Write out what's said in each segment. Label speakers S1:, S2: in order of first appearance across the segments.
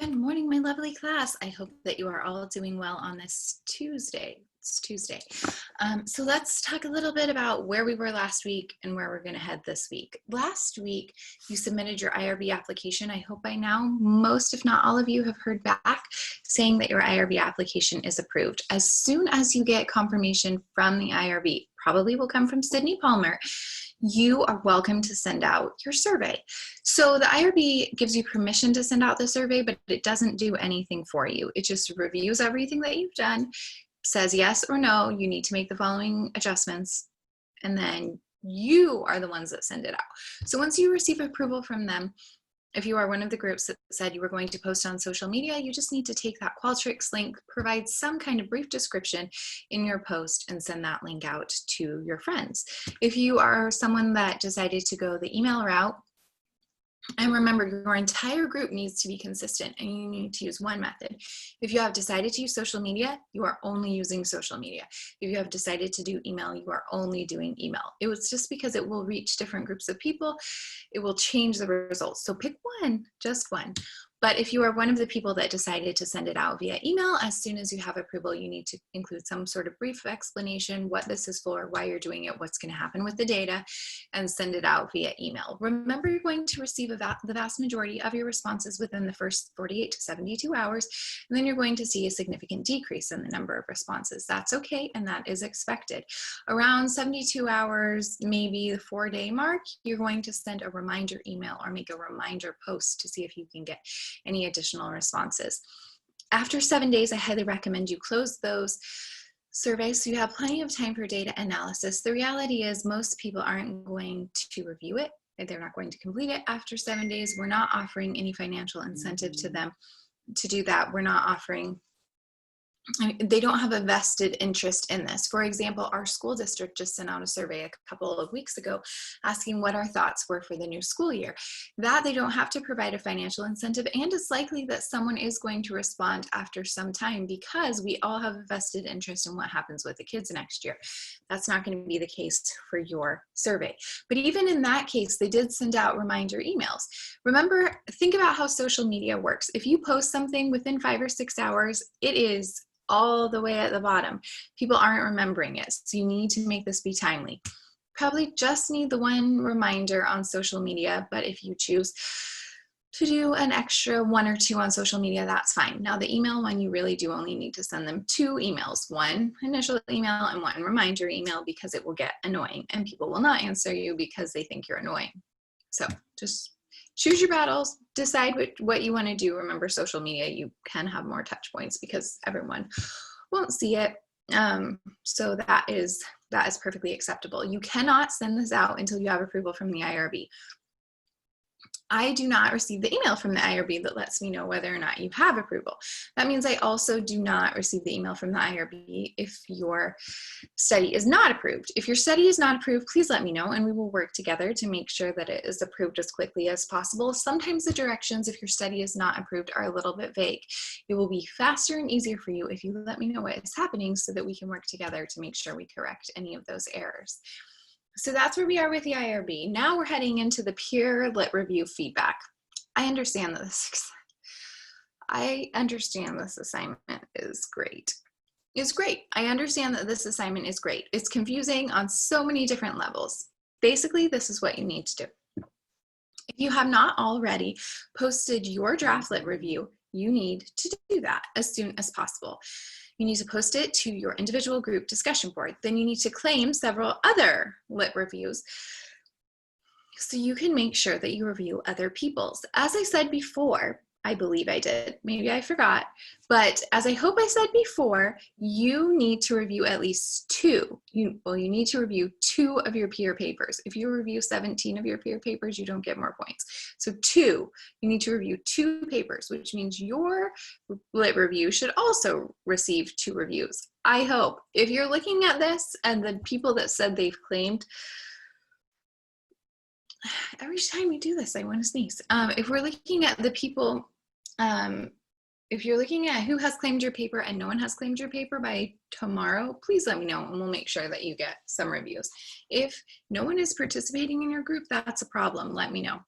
S1: Good morning, my lovely class. I hope that you are all doing well on this Tuesday. It's Tuesday. So let's talk a little bit about where we were last week and where we're going to head this week. Last week, you submitted your IRB application. I hope by now, most, if not all of you, have heard back saying that your IRB application is approved. As soon as you get confirmation from the IRB, probably will come from Sydney Palmer, you are welcome to send out your survey. So the IRB gives you permission to send out the survey, but it doesn't do anything for you. It just reviews everything that you've done, says yes or no, you need to make the following adjustments, and then you are the ones that send it out. So once you receive approval from them, if you are one of the groups that said you were going to post on social media, you just need to take that Qualtrics link, provide some kind of brief description in your post, and send that link out to your friends. If you are someone that decided to go the email route, and remember, your entire group needs to be consistent and you need to use one method. If you have decided to use social media, you are only using social media. If you have decided to do email, you are only doing email. It was just because it will reach different groups of people. It will change the results. So pick one, just one. But if you are one of the people that decided to send it out via email, as soon as you have approval, you need to include some sort of brief explanation, what this is for, why you're doing it, what's going to happen with the data, and send it out via email. Remember, you're going to receive the vast majority of your responses within the first 48 to 72 hours, and then you're going to see a significant decrease in the number of responses. That's okay, and that is expected. Around 72 hours, maybe the 4-day mark, you're going to send a reminder email or make a reminder post to see if you can get any additional responses. After 7 days, I highly recommend you close those surveys so you have plenty of time for data analysis. The reality is most people aren't going to review it. They're not going to complete it after 7 days. We're not offering any financial incentive to them to do that. We're not offering, they don't have a vested interest in this. For example, our school district just sent out a survey a couple of weeks ago asking what our thoughts were for the new school year. That they don't have to provide a financial incentive, and it's likely that someone is going to respond after some time because we all have a vested interest in what happens with the kids next year. That's not going to be the case for your survey. But even in that case, they did send out reminder emails. Remember, think about how social media works. If you post something within 5 or 6 hours, it is all the way at the bottom. People aren't remembering it, so you need to make this be timely. Probably just need the one reminder on social media, but if you choose to do an extra 1 or 2 on social media, that's fine. Now the email one, you really do only need to send them 2 emails, one initial email and one reminder email, because it will get annoying and people will not answer you because they think you're annoying. So just choose your battles, decide what you want to do. Remember, social media, you can have more touch points because everyone won't see it. So that is perfectly acceptable. You cannot send this out until you have approval from the IRB. I do not receive the email from the IRB that lets me know whether or not you have approval. That means I also do not receive the email from the IRB if your study is not approved. If your study is not approved, please let me know and we will work together to make sure that it is approved as quickly as possible. Sometimes the directions, if your study is not approved, are a little bit vague. It will be faster and easier for you if you let me know what is happening so that we can work together to make sure we correct any of those errors. So that's where we are with the IRB. Now we're heading into the peer lit review feedback. I understand this assignment is great. It's great. I understand that this assignment is great. It's confusing on so many different levels. Basically, this is what you need to do. If you have not already posted your draft lit review, you need to do that as soon as possible. You need to post it to your individual group discussion board. Then you need to claim several other lit reviews so you can make sure that you review other people's. As I said before, I believe I did, maybe I forgot, but as I hope I said before, you need to review at least 2. You need to review 2 of your peer papers. If you review 17 of your peer papers, you don't get more points. So 2, you need to review 2 papers, which means your lit review should also receive 2 reviews. I hope. If you're looking at this and the people that said they've claimed, every time we do this, I want to sneeze. If we're looking at the people, if you're looking at who has claimed your paper and no one has claimed your paper by tomorrow, please let me know and we'll make sure that you get some reviews. If no one is participating in your group, that's a problem. Let me know.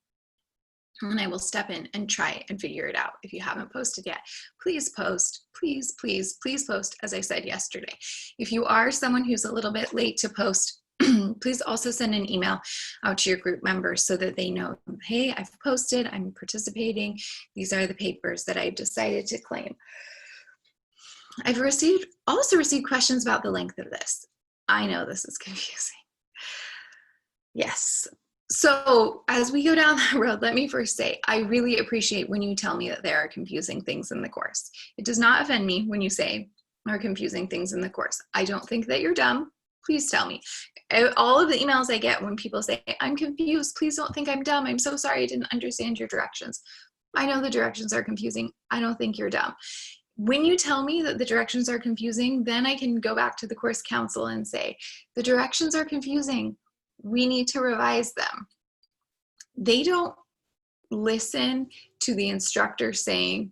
S1: and I will step in and try and figure it out. If you haven't posted yet, please post, please, please, please post, as I said yesterday. If you are someone who's a little bit late to post, please also send an email out to your group members so that they know, hey, I've posted, I'm participating. These are the papers that I've decided to claim. I've also received questions about the length of this. I know this is confusing. Yes. So as we go down that road, let me first say, I really appreciate when you tell me that there are confusing things in the course. It does not offend me when you say there are confusing things in the course. I don't think that you're dumb. Please tell me. All of the emails I get when people say, I'm confused, please don't think I'm dumb. I'm so sorry I didn't understand your directions. I know the directions are confusing. I don't think you're dumb. When you tell me that the directions are confusing, then I can go back to the course counsel and say, the directions are confusing. We need to revise them. They don't listen to the instructor saying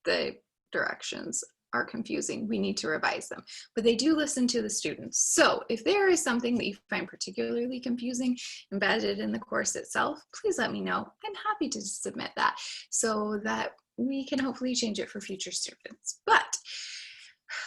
S1: the directions are confusing. We need to revise them, but they do listen to the students. So if there is something that you find particularly confusing embedded in the course itself, please let me know. I'm happy to submit that so that we can hopefully change it for future students. But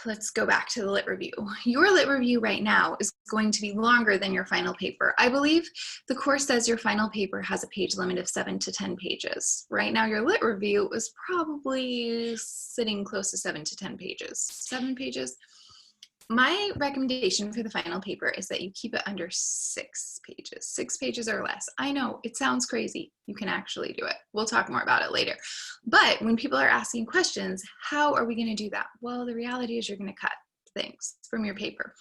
S1: let's go back to the lit review. Your lit review right now is going to be longer than your final paper. I believe the course says your final paper has a page limit of 7 to 10 pages. Right now, your lit review is probably sitting close to 7 to 10 pages. 7 pages. My recommendation for the final paper is that you keep it under 6 pages. 6 pages or less. I know it sounds crazy. You can actually do it. We'll talk more about it later. But when people are asking questions, how are we going to do that? Well, the reality is you're going to cut things from your paper.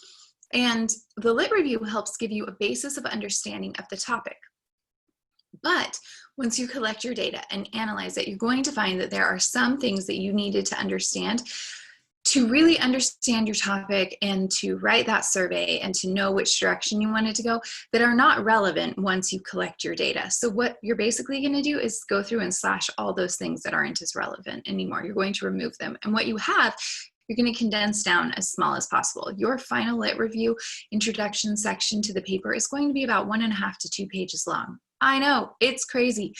S1: And the lit review helps give you a basis of understanding of the topic. But once you collect your data and analyze it, you're going to find that there are some things that you needed to understand to really understand your topic and to write that survey and to know which direction you wanted to go that are not relevant once you collect your data. So what you're basically going to do is go through and slash all those things that aren't as relevant anymore. You're going to remove them. And what you have, you're going to condense down as small as possible. Your final lit review introduction section to the paper is going to be about 1.5 to 2 pages long. I know, it's crazy,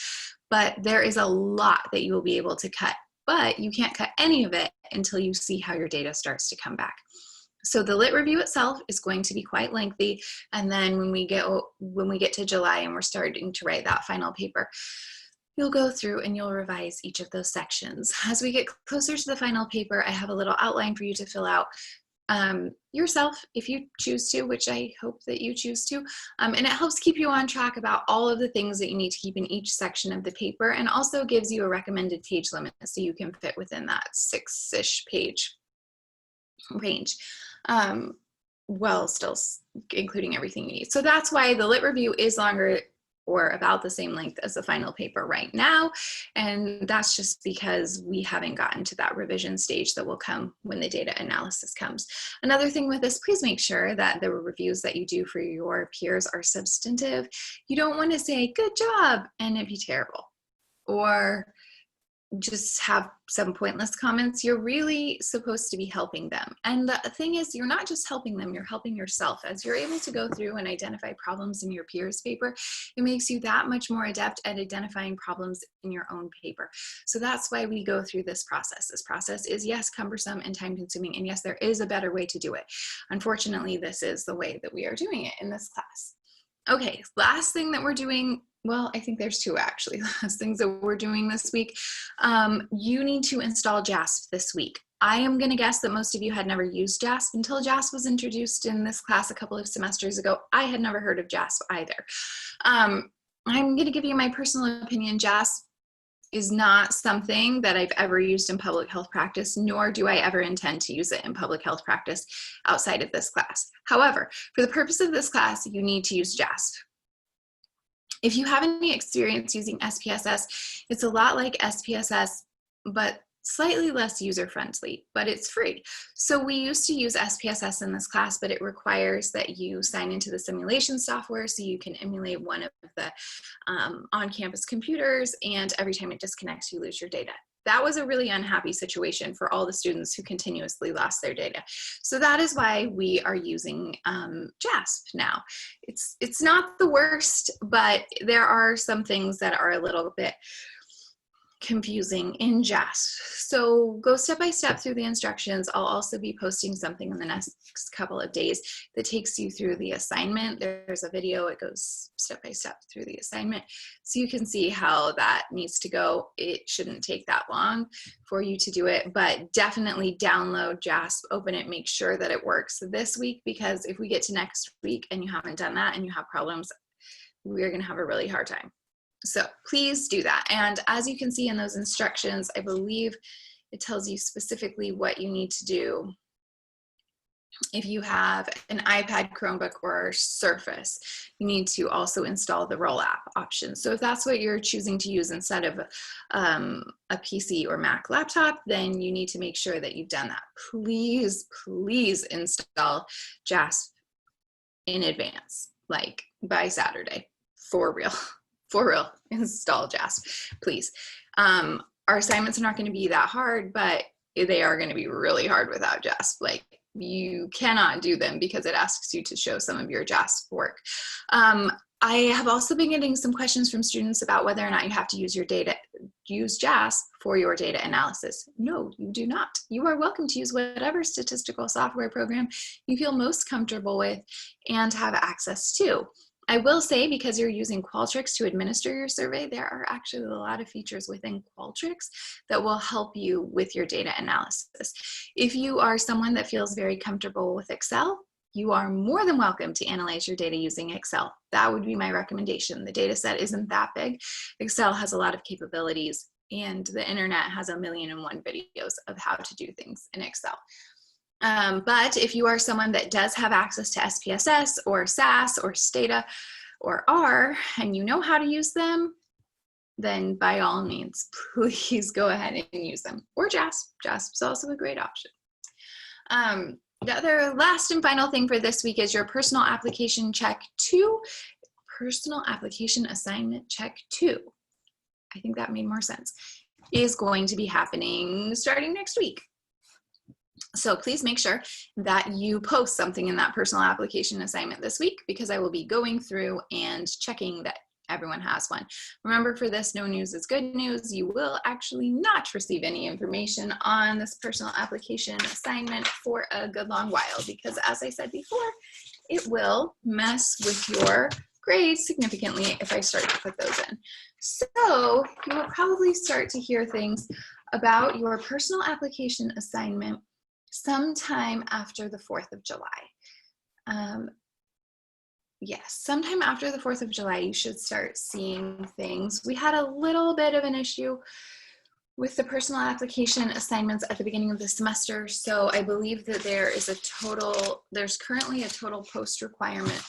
S1: but there is a lot that you will be able to cut. But you can't cut any of it until you see how your data starts to come back. So the lit review itself is going to be quite lengthy. And then when we get to July and we're starting to write that final paper, you'll go through and you'll revise each of those sections. As we get closer to the final paper, I have a little outline for you to fill out yourself if you choose to, which I hope that you choose to. And it helps keep you on track about all of the things that you need to keep in each section of the paper, and also gives you a recommended page limit so you can fit within that 6-ish page range, while still including everything you need. So that's why the lit review is longer, or about the same length as the final paper right now. And that's just because we haven't gotten to that revision stage that will come when the data analysis comes. Another thing with this, please make sure that the reviews that you do for your peers are substantive. You don't want to say, good job, and it be terrible. Or just have some pointless comments. You're really supposed to be helping them. And the thing is, you're not just helping them, you're helping yourself. As you're able to go through and identify problems in your peers' paper, it makes you that much more adept at identifying problems in your own paper. So that's why we go through this process. This process is, yes, cumbersome and time consuming, and yes, there is a better way to do it. Unfortunately, this is the way that we are doing it in this class. Okay, last thing that we're doing, well, I think there's 2 actually, last things that we're doing this week. You need to install JASP this week. I am going to guess that most of you had never used JASP until JASP was introduced in this class a couple of semesters ago. I had never heard of JASP either. I'm going to give you my personal opinion. JASP is not something that I've ever used in public health practice, nor do I ever intend to use it in public health practice outside of this class. However, for the purpose of this class, you need to use JASP. If you have any experience using SPSS, it's a lot like SPSS, but slightly less user-friendly, but it's free. So we used to use SPSS in this class, but it requires that you sign into the simulation software so you can emulate one of the on-campus computers, and every time it disconnects, you lose your data. That was a really unhappy situation for all the students who continuously lost their data. So that is why we are using JASP now. It's not the worst, but there are some things that are a little bit confusing in JASP. So go step by step through the instructions. I'll also be posting something in the next couple of days that takes you through the assignment. There's a video, it goes step by step through the assignment. So you can see how that needs to go. It shouldn't take that long for you to do it, but definitely download JASP, open it, make sure that it works this week, because if we get to next week and you haven't done that and you have problems, we're gonna have a really hard time. So please do that. And as you can see in those instructions, I believe it tells you specifically what you need to do. If you have an iPad, Chromebook, or Surface, you need to also install the Roll app option. So if that's what you're choosing to use instead of a PC or Mac laptop, then you need to make sure that you've done that. Please, please install JASP in advance, like by Saturday, for real. For real, install JASP, please. Our assignments are not going to be that hard, but they are going to be really hard without JASP. Like, you cannot do them because it asks you to show some of your JASP work. I have also been getting some questions from students about whether or not you have to use JASP for your data analysis. No, you do not. You are welcome to use whatever statistical software program you feel most comfortable with and have access to. I will say, because you're using Qualtrics to administer your survey, there are actually a lot of features within Qualtrics that will help you with your data analysis. If you are someone that feels very comfortable with Excel, you are more than welcome to analyze your data using Excel. That would be my recommendation. The data set isn't that big. Excel has a lot of capabilities, and the internet has 1,000,001 videos of how to do things in Excel. But if you are someone that does have access to SPSS or SAS or Stata or R, and you know how to use them, then by all means, please go ahead and use them. Or JASP. JASP is also a great option. The other last and final thing for this week is your personal application check 2, personal application assignment check 2. I think that made more sense. Is going to be happening starting next week. So please make sure that you post something in that personal application assignment this week, because I will be going through and checking that everyone has one. Remember, for this, no news is good news. You will actually not receive any information on this personal application assignment for a good long while, because as I said before, it will mess with your grades significantly if I start to put those in. So you will probably start to hear things about your personal application assignment sometime after the 4th of July. Yes, sometime after the 4th of July, you should start seeing things. We had a little bit of an issue with the personal application assignments at the beginning of the semester. So I believe that there's currently a total post requirement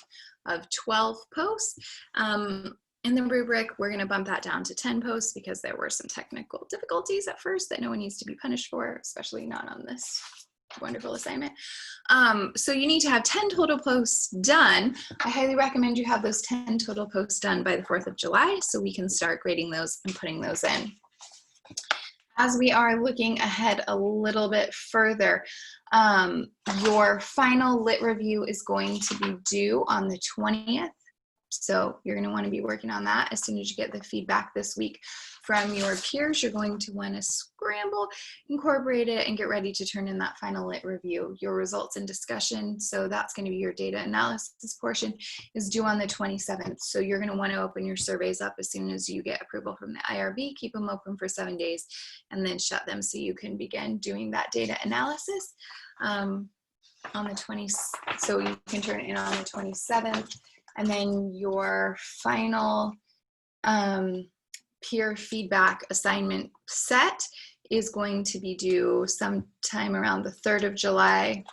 S1: of 12 posts. In the rubric, we're going to bump that down to 10 posts because there were some technical difficulties at first that no one needs to be punished for, especially not on this wonderful assignment. So you need to have 10 total posts done. I highly recommend you have those 10 total posts done by the 4th of July so we can start grading those and putting those in. As we are looking ahead a little bit further, your final lit review is going to be due on the 20th. So you're going to want to be working on that. As soon as you get the feedback this week from your peers, you're going to want to scramble, incorporate it, and get ready to turn in that final lit review. Your results and discussion, so that's going to be your data analysis portion, is due on the 27th. So you're going to want to open your surveys up as soon as you get approval from the IRB, keep them open for 7 days, and then shut them so you can begin doing that data analysis on the 20th. So you can turn it in on the 27th. And then your final peer feedback assignment set is going to be due sometime around the 3rd of July,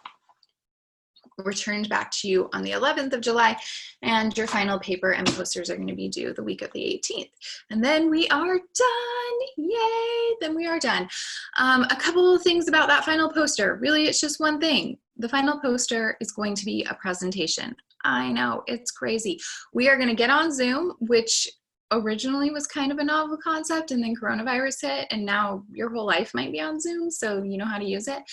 S1: returned back to you on the 11th of July, and your final paper and posters are going to be due the week of the 18th. And then we are done. Yay! Then we are done. A couple of things about that final poster. Really, it's just one thing. The final poster is going to be a presentation. I know, it's crazy. We are going to get on Zoom, which originally was kind of a novel concept, and then coronavirus hit, and now your whole life might be on Zoom, so you know how to use it.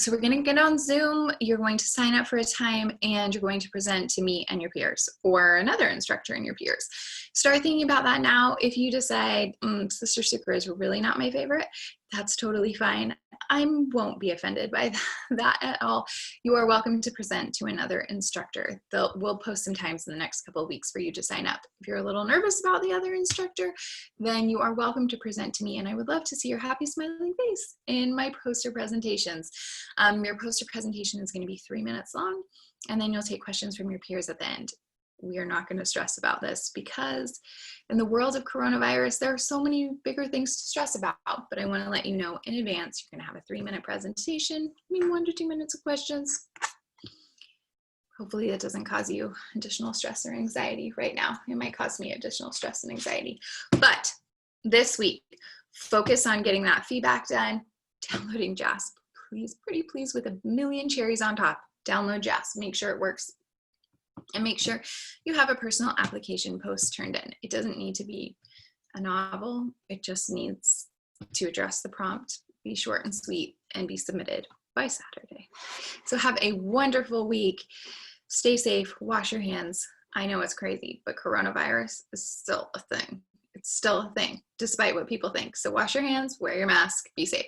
S1: So we're going to get on Zoom. You're going to sign up for a time and you're going to present to me and your peers or another instructor and your peers. Start thinking about that now. If you decide Sister Super is really not my favorite, that's totally fine. I won't be offended by that at all. You are welcome to present to another instructor. We'll post some times in the next couple of weeks for you to sign up. If you're a little nervous about the other instructor, then you are welcome to present to me, and I would love to see your happy smiling face in my poster presentations. Your poster presentation is going to be 3 minutes long, and then you'll take questions from your peers at the end. We are not going to stress about this because in the world of coronavirus, there are so many bigger things to stress about, but I want to let you know in advance, you're going to have a 3-minute presentation, 1 to 2 minutes of questions. Hopefully that doesn't cause you additional stress or anxiety right now. It might cause me additional stress and anxiety, but this week, focus on getting that feedback done, downloading JASP, please, pretty please, with a million cherries on top. Download JASP, make sure it works. And make sure you have a personal application post turned in. It doesn't need to be a novel. It just needs to address the prompt, be short and sweet, and be submitted by Saturday. So have a wonderful week. Stay safe, wash your hands. I know it's crazy, but coronavirus is still a thing. It's still a thing, despite what people think. So wash your hands, wear your mask, be safe.